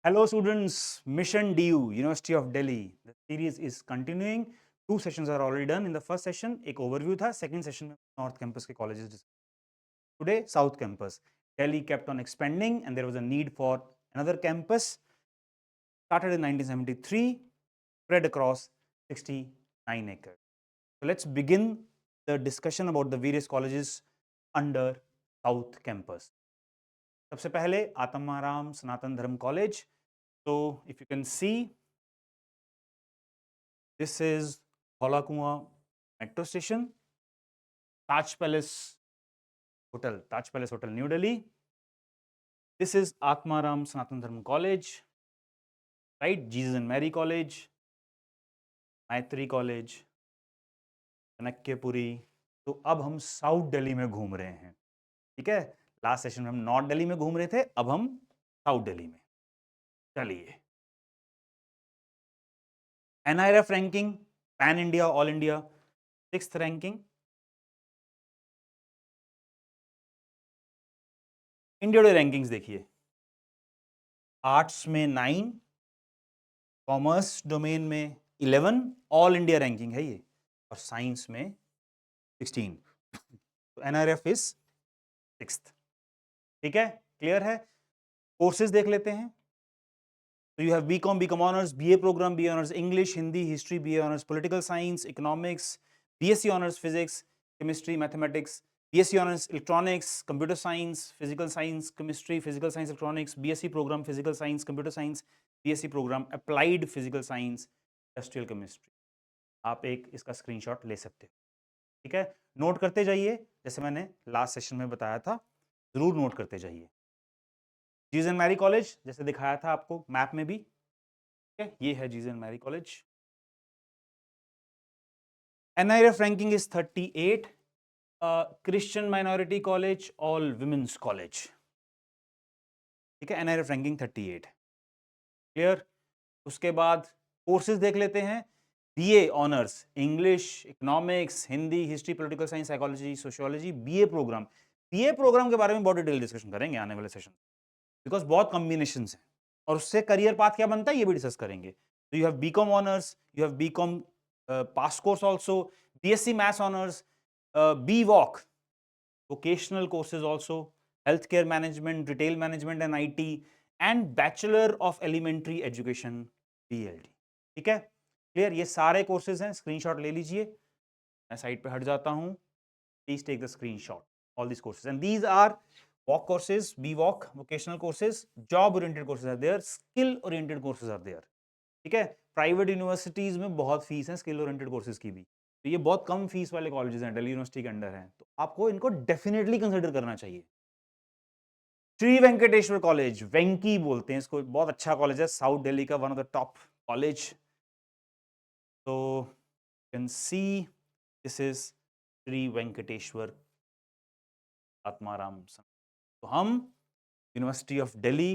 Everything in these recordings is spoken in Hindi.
Hello students, Mission DU, University of Delhi. The series is continuing. 2 sessions are already done. In the first session, एक overview था. Second session में North Campus के colleges. Today, South Campus. Delhi kept on expanding and there was a need for another campus. Started in 1973, spread across 69 acres. So let's begin the discussion about the various colleges under South Campus. सबसे पहले आत्माराम सनातन धर्म college. So if you can see, this is Hola Kuan metro station, Taj Palace Hotel, New Delhi. This is Atmaram Sanatan Dharma College, right? Jesus and Mary College, Maitri College, Chanakyapuri. तो अब हम साउथ दिल्ली में घूम रहे हैं, ठीक है. लास्ट सेशन में हम नॉर्थ दिल्ली में घूम रहे थे, अब हम साउथ दिल्ली में. चलिए, NIRF ranking, pan India, all India, 6th ranking. India Today rankings देखिए, आर्ट्स में 9, कॉमर्स डोमेन में 11, ऑल इंडिया रैंकिंग है ये, और साइंस में 16. तो NIRF इज 6th. ठीक है, क्लियर है. कोर्सेज देख लेते हैं. तो you have BCom honours, BA programme, BA honours English, Hindi, history, BA honours political science, economics, BSc honours physics, chemistry, mathematics, BSc honours electronics, computer science, physical science, chemistry, physical science, electronics, BSc programme physical science, computer science, BSc programme applied physical science, industrial chemistry. आप एक इसका स्क्रीनशॉट ले सकते हो. ठीक है, नोट करते जाइए, जैसे मैंने लास्ट सेशन में बताया था, जरूर नोट करते जाइए. जीज एंड मैरी कॉलेज जैसे दिखाया था आपको मैप में भी, ठीक है, ये है Jesus and Mary college. NIRF ranking is 38. Christian minority college, all women's college. ठीक है, NIRF रैंकिंग 38. क्लियर. उसके बाद कोर्सेज देख लेते हैं. BA honours English, economics, Hindi, history, political science, psychology, sociology, BA programme. BA programme के बारे में बहुत डिटेल डिस्कशन करेंगे आने वाले सेशन, बिकॉज बहुत कॉम्बिनेशन हैं और उससे करियर पाथ क्या बनता है ये भी डिस्कस करेंगे. तो you have BCom honours, you have BCom pass course also, BSc maths honours, BVOC vocational courses also, healthcare management, retail management and IT, and Bachelor of Elementary Education BLD. ठीक है, क्लियर. ये सारे कोर्सेज हैं, स्क्रीनशॉट ले लीजिए. मैं साइड पे हट जाता हूं. Please take the screenshot. All this courses and these are voc courses, BVOC vocational courses, job oriented courses are there, skill oriented courses are there. ठीक है, प्राइवेट यूनिवर्सिटीज में बहुत फीस है स्किल ओरिएंटेड कोर्सेज की भी, तो ये बहुत कम फीस वाले कॉलेजेस हैं, दिल्ली यूनिवर्सिटी के अंडर हैं, तो आपको इनको डेफिनेटली कंसिडर करना चाहिए. श्री वेंकटेश्वर कॉलेज, वेंकी बोलते हैं इसको, बहुत अच्छा कॉलेज है, साउथ दिल्ली का one of the top college. तो can see this is Shri Venkateswara Atmaram. तो हम university of Delhi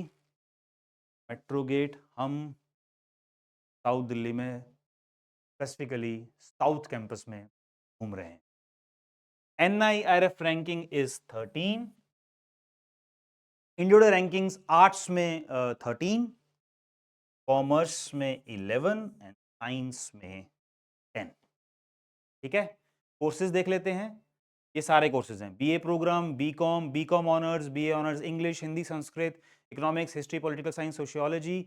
metro gate, हम साउथ दिल्ली में, स्पेसिफिकली साउथ कैंपस में घूम रहे हैं. NIRF ranking is 13. India rankings arts में 13, कॉमर्स में 11 एंड साइंस में 10. ठीक है, कोर्सेज देख लेते हैं. ये सारे कोर्सेज हैं. BA programme, BCom honours, BA honours English, Hindi, Sanskrit, economics, history, political science, sociology,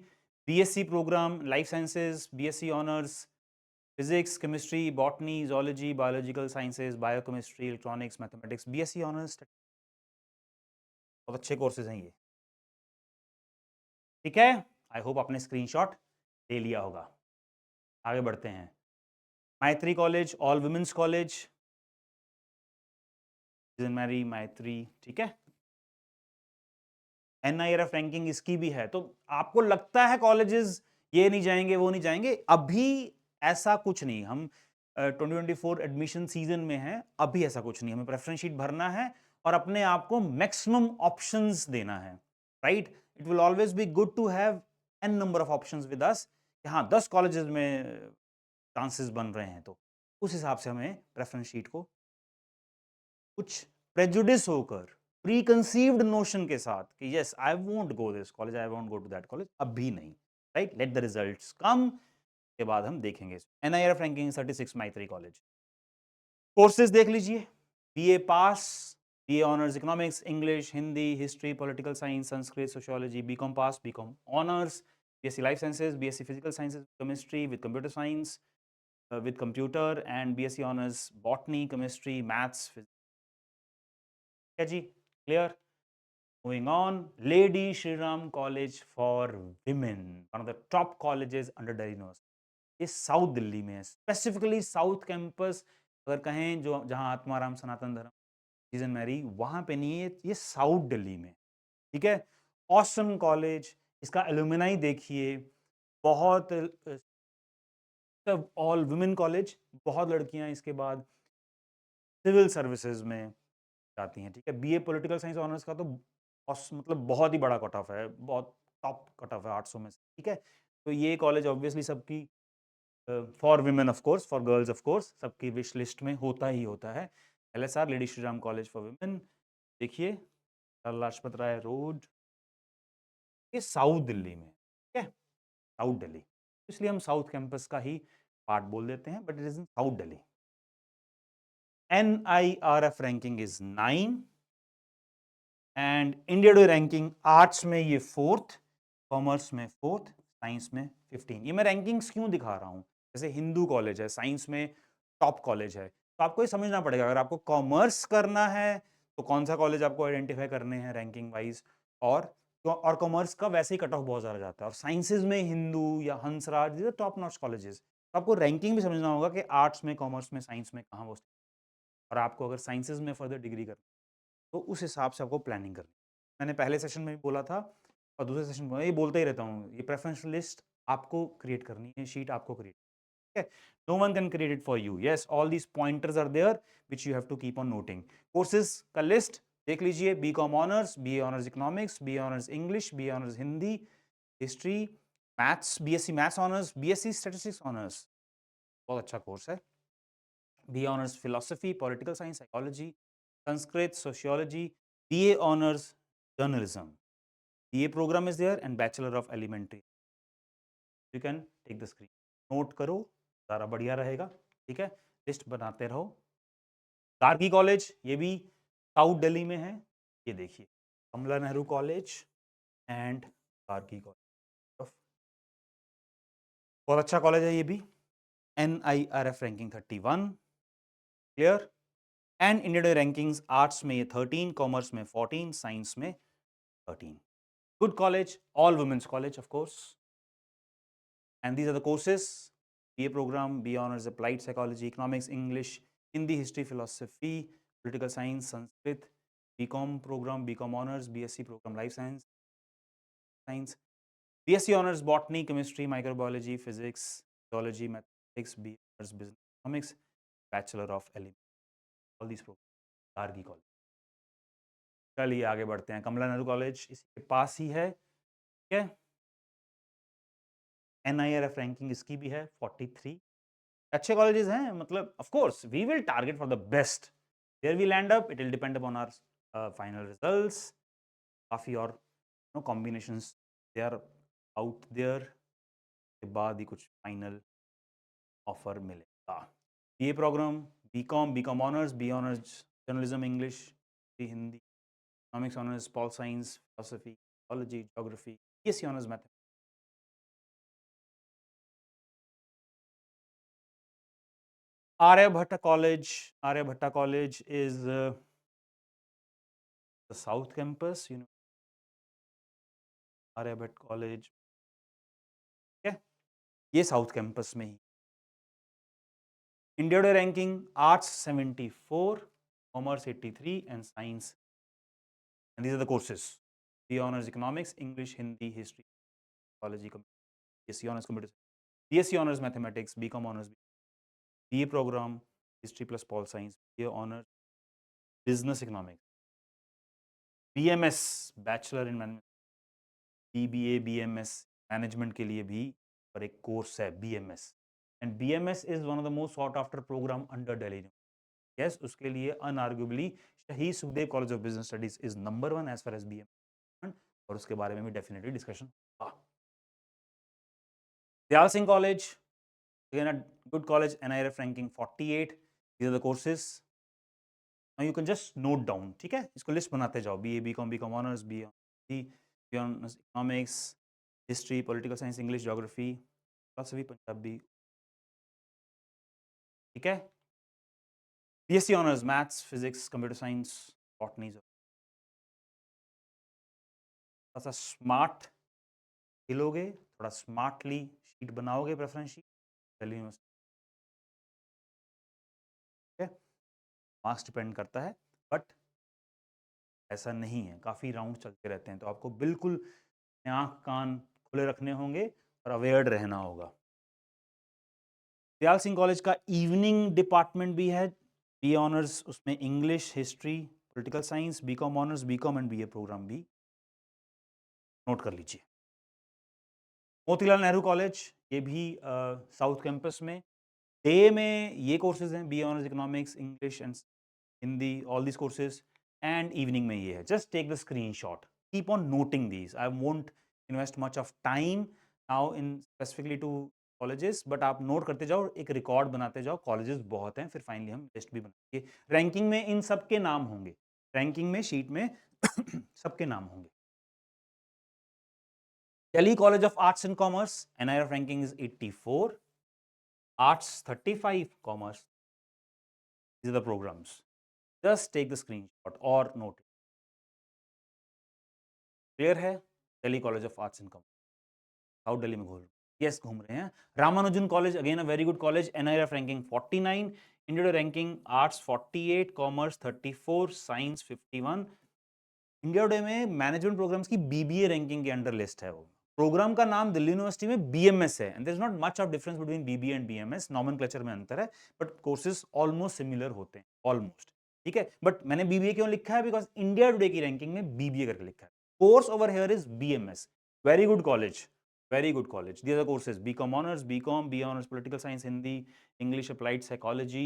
BSc programme life sciences, BSc honours physics, chemistry, botany, zoology, biological sciences, biochemistry, electronics, mathematics, BSc honours. बहुत अच्छे कोर्सेज हैं ये. ठीक है, आई होप आपने स्क्रीनशॉट ले लिया होगा. आगे बढ़ते हैं. Maitreyi college, all women's college, Mary Maitreyi. ठीक है, NIRF रैंकिंग इसकी भी है. तो आपको लगता है कॉलेजेस ये नहीं जाएंगे वो नहीं जाएंगे, अभी ऐसा कुछ नहीं. हम 2024 एडमिशन सीजन में हैं, अभी ऐसा कुछ नहीं. हमें प्रेफरेंस शीट भरना है और अपने आप को मैक्सिमम ऑप्शंस देना है, right. It will always be good to have n number of options with us. हाँ, 10 कॉलेजेस में चांसेस बन रहे हैं, तो उस हिसाब से हमें प्रेफरेंस शीट को कुछ प्रेजुडिस होकर प्री कंसीव्ड नोशन के साथ कि yes I won't go this college, I won't go to that college, अभी नहीं, right? Let the results come, के बाद हम देखेंगे। NIRF ranking 36 Maitreyi college. Courses देख लीजिए, BA pass, BA honours economics, English, Hindi, history, political science, Sanskrit, sociology, BCom pass, BCom honours, BSc life sciences, BSc physical sciences, chemistry with computer science, with computer, and BSc honors botany, chemistry, maths, physics. क्या जी, clear? Moving on, Lady Shri Ram College for Women, one of the top colleges under Delhi University. ये साउथ दिल्ली में है, स्पेसिफिकली साउथ कैंपस अगर कहें, जो जहां आत्माराम सनातन धर्म सीजन मैरी, वहां पे नहीं है, ये साउथ दिल्ली में, ठीक है? ऑसम कॉलेज, इसका एलुमिनाई देखिए, बहुत ऑल वुमेन कॉलेज, बहुत लड़कियां इसके बाद सिविल सर्विसेज में जाती हैं, ठीक है? BA पॉलिटिकल साइंस ऑनर्स का तो मतलब बहुत ही बड़ा कट ऑफ है, बहुत टॉप कट ऑफ है 800 में से, ठीक है? तो ये कॉलेज ऑब्वियसली सबकी for women of course, for girls of course, सबकी विश लिस्ट में होता ही होता है। LSR lady Shri Ram college for women, देखिए लाल लाजपत राय रोड, ये साउथ दिल्ली में, ठीक है? साउथ दिल्ली, इसलिए हम साउथ कैंपस का ही पार्ट बोल देते हैं, but it is in south Delhi. NIRF ranking is 9 and India Today ranking arts में ये 4th, कॉमर्स में 4th, साइंस में 15। ये मैं रैंकिंग्स क्यों दिखा रहा हूँ? जैसे हिंदू कॉलेज है, साइंस में टॉप कॉलेज है, तो आपको ये समझना पड़ेगा, अगर आपको कॉमर्स करना है तो कौन सा कॉलेज आपको आइडेंटिफाई करने हैं रैंकिंग वाइज, और कॉमर्स का वैसे ही कट ऑफ बहुत ज़्यादा जाता है, और साइंसेज में हिंदू या हंसराज, ये टॉप नॉच कॉलेजेस, तो आपको रैंकिंग भी समझना होगा कि आर्ट्स में, कॉमर्स में, साइंस में कहाँ वो, और आपको अगर साइंसेज में फर्दर डिग्री करनी तो उस हिसाब से आपको प्लानिंग करनी। मैंने पहले सेशन में भी बोला था और दूसरे सेशन में ये बोलता ही रहता हूँ, ये प्रेफरेंस लिस्ट आपको क्रिएट करनी है, शीट आपको क्रिएट, ठीक है? No one can create it for you. Yes, all these pointers are there which you have to keep on noting. Courses का लिस्ट देख लीजिए, BCom honours, BA honours economics, BA honours English, BA honours Hindi, history, maths, BSc maths honours, BSc statistics honours, बहुत अच्छा कोर्स है। BA honors philosophy, political science, psychology, Sanskrit, sociology, BA honors journalism. BA program is there and Bachelor of Elementary. You can take the screen. Note करो, सारा बढ़िया रहेगा, ठीक है? लिस्ट बनाते रहो। गार्गी कॉलेज, ये भी साउथ दिल्ली में है, ये देखिए, Kamala Nehru college and Gargi college, बहुत अच्छा कॉलेज है ये भी। NIRF ranking 31, clear? And India Today rankings arts में ये 13, कॉमर्स में 14, साइंस में 13. Good college, all women's college, of course. And these are the courses: BA program, BA honors applied psychology, economics, English, Hindi, history, philosophy, political science, Sanskrit. BCom program, BCom honors, BSc program, life science, BSc honors botany, chemistry, microbiology, physics, zoology, mathematics, BA honors business economics, Bachelor of Elementary. All these programs, Gargi College. चलिए आगे बढ़ते हैं। कमला नेहरू कॉलेज इसके पास ही है, ठीक है? NIRF रैंकिंग इसकी भी है 43। अच्छे कॉलेजेस हैं, मतलब of course we will target for the best, where we land up it will depend upon our final results. काफ़ी और combinations they are out there, के बाद ही कुछ फाइनल ऑफर मिलेगा। BA programme, BCom honours, BA honours journalism, English, Hindi, economics honours, pol science, philosophy, geology, geography, BSc honours math. Aryabhatta College is the South Campus, Aryabhatta College, ठीक है? ये साउथ कैंपस में ही। India Today ranking arts 74, commerce 83 and science, and these are the courses: BA honours economics, English, Hindi, history, psychology, BSc honours computer, BSc honours mathematics, BCom honours, BA programme history plus pol science, BA honours business economics, BMS bachelor in management, BBA, BMS management के लिए भी और एक कोर्स है BMS, and BMS is one of the most sought after programme under Delhi. Yes, उसके लिए अनआर्गुएबली ही Sukhdev college of business studies is number 1 as far as BM, और उसके बारे में भी डेफिनेटली डिस्कशन होगा। Dayal Singh college, again a good college, NIRF ranking 48. These are the courses. Now you can just note down, ठीक है, इसको लिस्ट बनाते जाओ, BA BCom BCom honors, BA honors economics, history, political science, English, geography, philosophy, Punjabi, ठीक है, BSc honors maths, physics, computer science, botany, थोड़ा सा स्मार्ट खेलोगे, थोड़ा स्मार्टली शीट बनाओगे, प्रेफरेंस शीट, दिल्ली यूनिवर्सिटी, ठीक है, मार्क्स डिपेंड करता है, बट ऐसा नहीं है, काफ़ी राउंड चलते रहते हैं, तो आपको बिल्कुल आँख कान खुले रखने होंगे और अवेयर्ड रहना होगा। दयाल सिंह कॉलेज का इवनिंग डिपार्टमेंट भी है, BA ऑनर्स, उसमें English, history, political science, BCom honours, BCom and BA programme भी नोट कर लीजिए। मोतीलाल नेहरू कॉलेज, ये भी साउथ कैंपस में, डे में ये कोर्सेज हैं, BA honours economics, English and Hindi, all this courses, and evening में ये है। Just take the screenshot, keep on noting these, I won't invest much of time now in specifically to colleges, but आप नोट करते जाओ, एक रिकॉर्ड बनाते जाओ, कॉलेजेस बहुत हैं, फिर फाइनली हम लिस्ट भी बनाएंगे। रैंकिंग में इन सबके नाम होंगे, रैंकिंग में शीट में सबके नाम होंगे। Delhi College of Arts and Commerce, NIRF ranking is 84, Arts 35, Commerce, these are the programs. Just take the screenshot or note it. Clear है? Delhi College of Arts and Commerce, south Delhi में घूम रहे हैं, yes घूम रहे हैं। Ramanujan college, again a very good college, NIRF ranking 49, India ranking arts 48, commerce 34, science 51। India Today में मैनेजमेंट प्रोग्राम्स की BBA रैंकिंग के अंडर लिस्ट है वो। प्रोग्राम का नाम दिल्ली यूनिवर्सिटी में BMS है, and there is not much of difference between BBA and BMS, nomenclature में अंतर है, बट कोर्सेज ऑलमोस्ट सिमिलर होते हैं, ऑलमोस्ट, ठीक है। बट मैंने BBA क्यों लिखा है? बिकॉज इंडिया टुडे की रैंकिंग में BBA करके लिखा है। Course over here is BMS, very good college, very good college. These are the courses: BCom honors, BCom, BA honors political science, Hindi, English, applied psychology,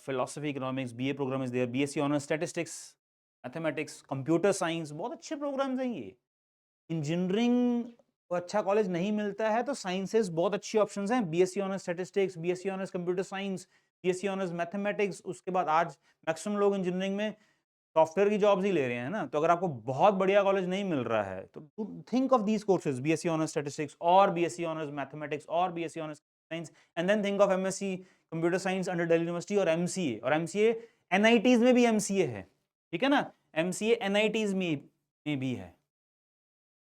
philosophy, economics, BA program is there, BSc honors statistics, mathematics, computer science, बहुत अच्छे प्रोग्राम्स हैं ये। इंजीनियरिंग को अच्छा कॉलेज नहीं मिलता है तो साइंसेस बहुत अच्छी ऑप्शंस हैं, BSc honours statistics, BSc honours computer science, BSc honours mathematics. उसके बाद आज मैक्सिमम लोग इंजीनियरिंग में सॉफ्टवेयर की जॉब्स ही ले रहे हैं ना, तो अगर आपको बहुत बढ़िया कॉलेज नहीं मिल रहा है तो think of these courses, BSc honours statistics और BSc ऑनर्स मैथमेटिक्स और BSc honours science, and then think of MSc computer science under Delhi university, और MCA, और MCA NITs में भी MCA है, ठीक है ना, MCA NITs में भी है,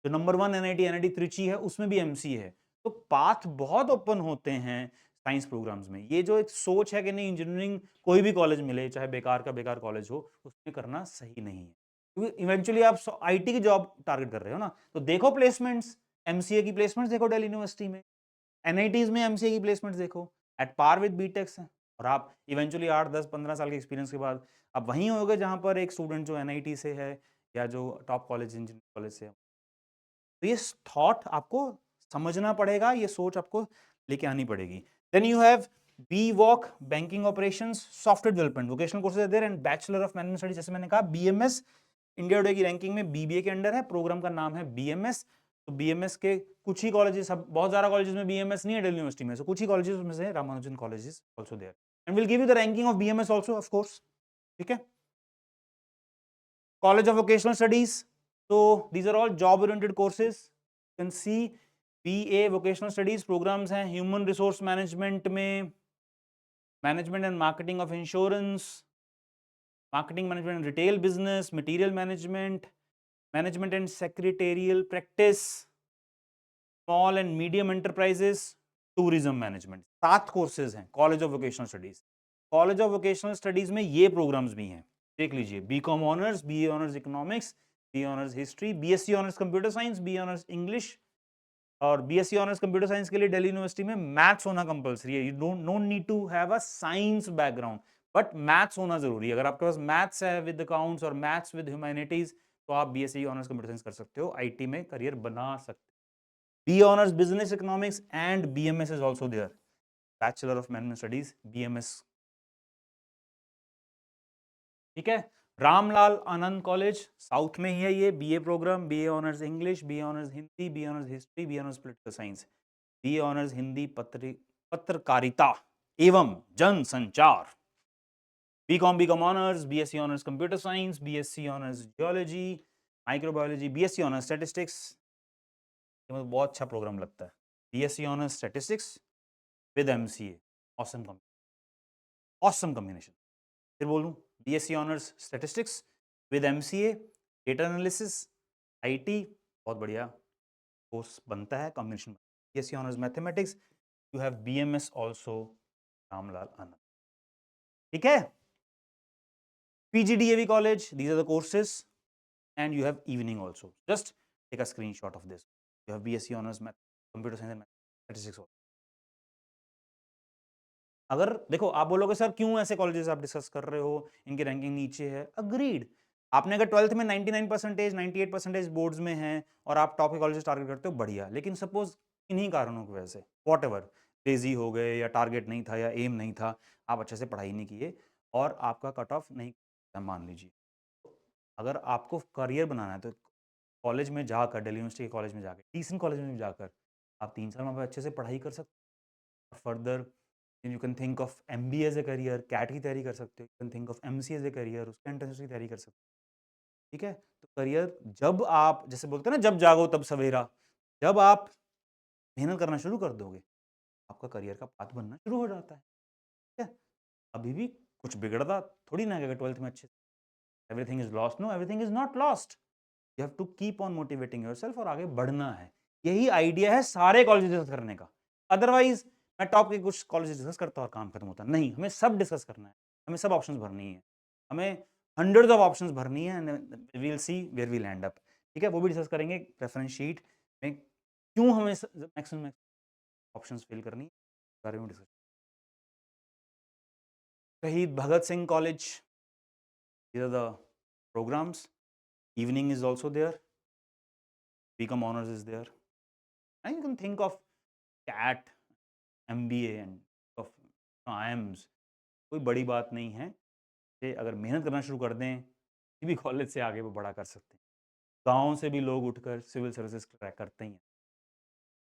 जो नंबर 1 NIT त्रिची है उसमें भी MCA है। तो पाथ बहुत ओपन होते हैं साइंस प्रोग्राम्स में। ये जो एक सोच है कि नहीं इंजीनियरिंग कोई भी कॉलेज मिले चाहे बेकार का बेकार कॉलेज हो, उसमें करना सही नहीं है, क्योंकि इवेंचुअली आप IT की जॉब टारगेट कर रहे हो ना, तो देखो प्लेसमेंट्स, MCA की प्लेसमेंट्स देखो दिल्ली यूनिवर्सिटी में, NITs में MCA की प्लेसमेंट्स देखो, एट पार विद बीटेक्स हैं, और आप इवेंचुअली 8 10 15 साल के एक्सपीरियंस के बाद आप वहीं होगे जहां पर एक स्टूडेंट जो NIT से है या जो टॉप कॉलेज इंजीनियरिंग कॉलेज से है। तो ये थॉट आपको समझना पड़ेगा, ये सोच आपको लेके आनी पड़ेगी। Then you have BWOC, banking operations, software development, vocational courses there, and bachelor of management studies, जैसे मैंने कहा BMS इंडिया टुडे की रैंकिंग में BBA के अंडर है, प्रोग्राम का नाम है BMS। तो BMS के कुछ ही कॉलेजेस, बहुत सारा कॉलेजेस में BMS नहीं है दिल्ली यूनिवर्सिटी में, so कुछ ही कॉलेजेस में से Ramanujan colleges also there, and will give you the ranking of BMS also of course, ठीक है। College of Vocational Studies, so these are all job oriented courses, you can see BA Vocational Studies programs हैं, Human Resource Management में Management and Marketing of Insurance, Marketing Management and Retail Business, Material Management, Management and Secretarial Practice, Small and Medium Enterprises, Tourism Management, 7 courses हैं College of Vocational Studies। College of Vocational Studies में ये programs भी हैं, देख लीजिए, BCom honours, BA honours economics, BA honours history, BSc honours computer science, BA honours English, और BSc ऑनर्स कंप्यूटर साइंस के लिए दिल्ली यूनिवर्सिटी में मैथ्स होना कंपलसरी है। You don't need to have a science background, but maths होना जरूरी है। अगर आपके पास मैथ्स है विद अकाउंट्स और मैथ्स विद ह्यूमैनिटीज, तो आप BSc ऑनर्स कंप्यूटर साइंस कर सकते हो, IT में करियर बना सकते हो। BA honours business economics and BMS is also there, bachelor of management studies BMS, ठीक है। रामलाल आनंद कॉलेज साउथ में ही है ये, BA programme, BA honours English, BA honours Hindi, BA honours history, BA honours political science, BA honours Hindi पत्रकारिता एवं जनसंचार, BCom honours, BSc honours computer science, BSc honours geology, microbiology, BSc honours statistics. ये मुझे बहुत अच्छा प्रोग्राम लगता है, BSc honours statistics with MCA, awesome combination. फिर बोलूं, BSc honours statistics with MCA, data analysis, IT, बहुत बढ़िया कोर्स बनता है combination. BSc honours mathematics, you have BMS also, Ramlal Anand. ठीक है, PGDAV college, these are the courses, and you have evening also. Just take a screenshot of this. You have BSc honors math, computer science and statistics also. अगर देखो आप बोलोगे सर क्यों ऐसे कॉलेजेस आप डिस्कस कर रहे हो, इनकी रैंकिंग नीचे है, अग्रीड। आपने अगर 12th में 99%, 98% बोर्ड्स में है और आप टॉप के कॉलेजेस टारगेट करते हो, बढ़िया। लेकिन सपोज इन्हीं कारणों की वजह से, वॉट एवर, लेजी हो गए या टारगेट नहीं था या एम नहीं था, आप अच्छे से पढ़ाई नहीं किए और आपका कट ऑफ नहीं, मान लीजिए, अगर आपको करियर बनाना है तो कॉलेज में जाकर, दिल्ली यूनिवर्सिटी के कॉलेज में जाकर, डिसेंट कॉलेज में जाकर आप 3 साल वहाँ पे अच्छे से पढ़ाई कर सकते हो। Further you can think of MBA as a career, CAT की तैयारी कर सकते हो, you can think of MCA as a career, उसके एंट्रेंस की तैयारी कर सकते हो। ठीक है, तो करियर जब आप, जैसे बोलते हैं ना, जब जागो तब सवेरा, जब आप मेहनत करना शुरू कर दोगे, आपका करियर का पाथ बनना शुरू हो जाता है। ठीक है, अभी भी कुछ बिगड़ता थोड़ी ना, अगर 12th में अच्छे, everything is lost, no, everything is not lost. You have to keep on motivating yourself और आगे बढ़ना है। यही आइडिया है सारे कॉलेज डिस्कस करने का। अदरवाइज मैं टॉप के कुछ कॉलेज डिस्कस करता और काम खत्म होता नहीं, हमें सब डिस्कस करना है, हमें सब ऑप्शंस भरनी है, हमें हंड्रेड्स ऑफ ऑप्शंस भरनी है, we will see where we land up. ठीक है, वो भी डिस्कस करेंगे रेफरेंस शीट में, क्यों हमें मैक्सिमम ऑप्शंस फिल करनी है, बारे में discuss. Shaheed Bhagat Singh college, these are the programs, evening is also there, BCom honors is there, and you can think of CAT, MBA and of IIMs, कोई बड़ी बात नहीं है कि अगर मेहनत करना शुरू कर दें, किसी भी कॉलेज से आगे वो बड़ा कर सकते हैं। गाँव से भी लोग उठकर सिविल सर्विसेज क्रैक करते ही हैं,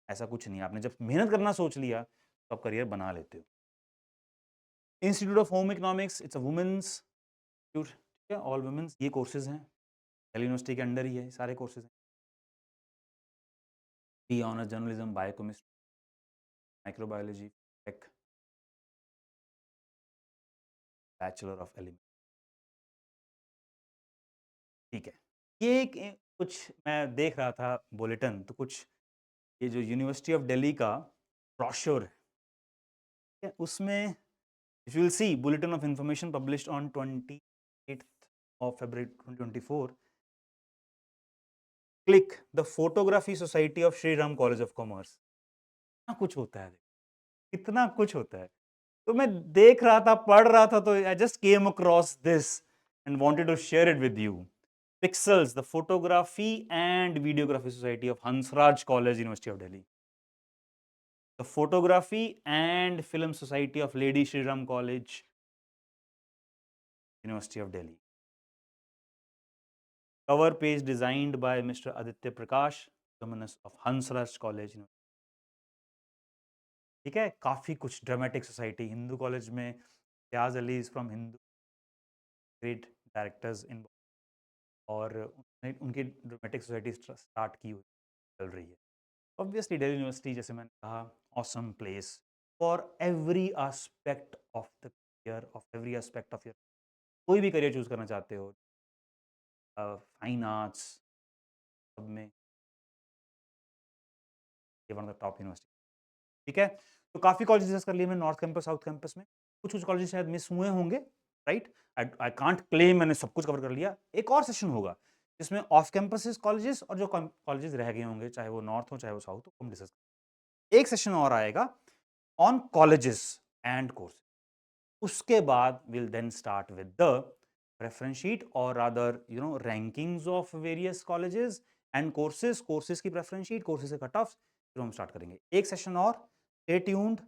ऐसा कुछ नहीं है। आपने जब मेहनत करना सोच लिया तो आप करियर बना लेते हो। Institute of home economics, it's a women's institute, ठीक है, ऑल वुमेन्स, ये कोर्सेज हैं, दिल्ली यूनिवर्सिटी के अंडर ही है, सारे कोर्सेज हैं। B honours journalism, biochemistry, microbiology, tech, bachelor of element. ठीक है, ये कुछ मैं देख रहा था बुलेटिन, तो कुछ ये जो यूनिवर्सिटी ऑफ दिल्ली का ब्रोशर है, उसमें if you will see bulletin of information published on 28th of February 2024, click the photography society of Shri Ram college of commerce. कितना कुछ होता है, कितना कुछ होता है। तो मैं देख रहा था, पढ़ रहा था, तो I just came across this and wanted to share it with you. Pixels, the Photography and Videography Society of Hansraj College, University of Delhi. The Photography and Film Society of Lady Shri Ram College, University of Delhi. Cover page designed by Mr. Aditya Prakash, alumnus of Hansraj College. ठीक है, काफी कुछ ड्रामेटिक सोसाइटी, हिंदू कॉलेज में Fayaz Ali is from Hindu, great directors in, और उनकी ड्रामेटिक सोसाइटी स्टार्ट की हुई, चल रही है। ऑब्वियसली दिल्ली यूनिवर्सिटी, जैसे मैंने कहा, awesome place for every aspect of the career, of every aspect of your, कोई भी करियर चूज करना चाहते हो, फाइन आर्ट्स, सब में ये one of the top university. ठीक है, तो काफी कॉलेजेस डिस्कस कर लिए मैंने, नॉर्थ कैंपस, साउथ कैंपस में, कुछ कुछ कॉलेजेस शायद मिस हुए होंगे, राइट। आई कांट क्लेम मैंने सब कुछ कवर कर लिया। एक और सेशन होगा जिसमें ऑफ कैंपसेस कॉलेजेस और जो कॉलेजेस रह गए होंगे, चाहे वो नॉर्थ हो चाहे वो साउथ हो, हम डिस्कस। एक सेशन और आएगा ऑन कॉलेजेस एंड कोर्स, उसके बाद will then start with the reference sheet और other rankings of various colleges and courses की प्रेफरेंस शीट, कोर्सेज के कट ऑफ, फिर हम स्टार्ट करेंगे एक सेशन और। स्टे ट्यून्ड,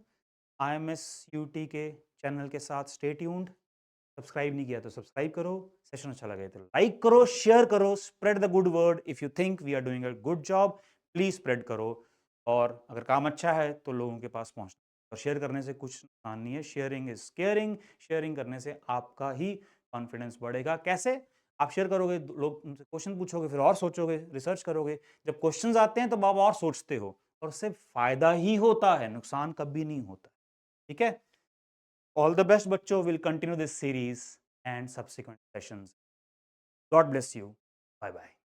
IMS UT के चैनल के साथ स्टे ट्यून्ड, सब्सक्राइब नहीं किया तो सब्सक्राइब करो, सेशन अच्छा लगे तो लाइक करो, शेयर करो, spread the good word. If you think we are doing a good job, please spread करो। और अगर काम अच्छा है तो लोगों के पास पहुंचना, और शेयर करने से कुछ नुकसान नहीं है। Sharing is caring. शेयरिंग करने से आपका ही कॉन्फिडेंस बढ़ेगा। कैसे? आप शेयर करोगे, लोग उनसे क्वेश्चन पूछोगे, फिर और सोचोगे, रिसर्च करोगे। जब क्वेश्चंस आते हैं तो आप और सोचते हो, और उससे फायदा ही होता है, नुकसान कभी नहीं होता। ठीक है? ऑल द बेस्ट बच्चों। Will continue this series and subsequent sessions. God bless you. Bye bye.